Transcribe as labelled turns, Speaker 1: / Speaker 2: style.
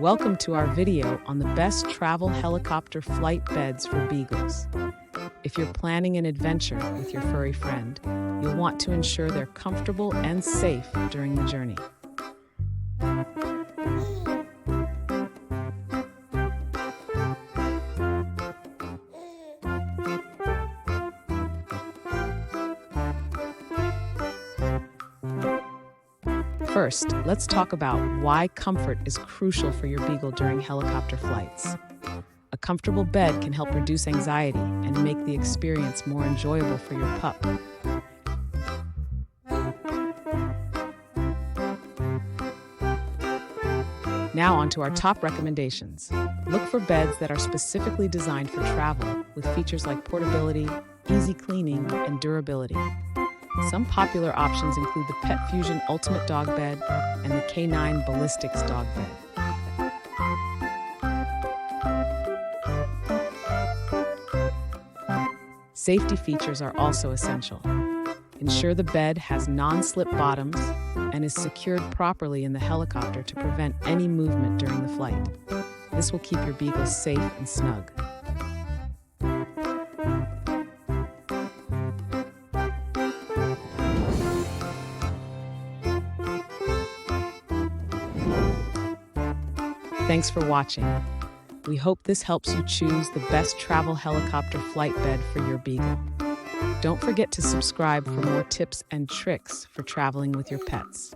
Speaker 1: Welcome to our video on the best travel helicopter flight beds for Beagles. If you're planning an adventure with your furry friend, you'll want to ensure they're comfortable and safe during the journey. First, let's talk about why comfort is crucial for your Beagle during helicopter flights. A comfortable bed can help reduce anxiety and make the experience more enjoyable for your pup. Now on to our top recommendations. Look for beds that are specifically designed for travel, with features like portability, easy cleaning, and durability. Some popular options include the Pet Fusion Ultimate Dog Bed and the K9 Ballistics Dog Bed. Safety features are also essential. Ensure the bed has non-slip bottoms and is secured properly in the helicopter to prevent any movement during the flight. This will keep your Beagles safe and snug. Thanks for watching. We hope this helps you choose the best travel helicopter flight bed for your Beagle. Don't forget to subscribe for more tips and tricks for traveling with your pets.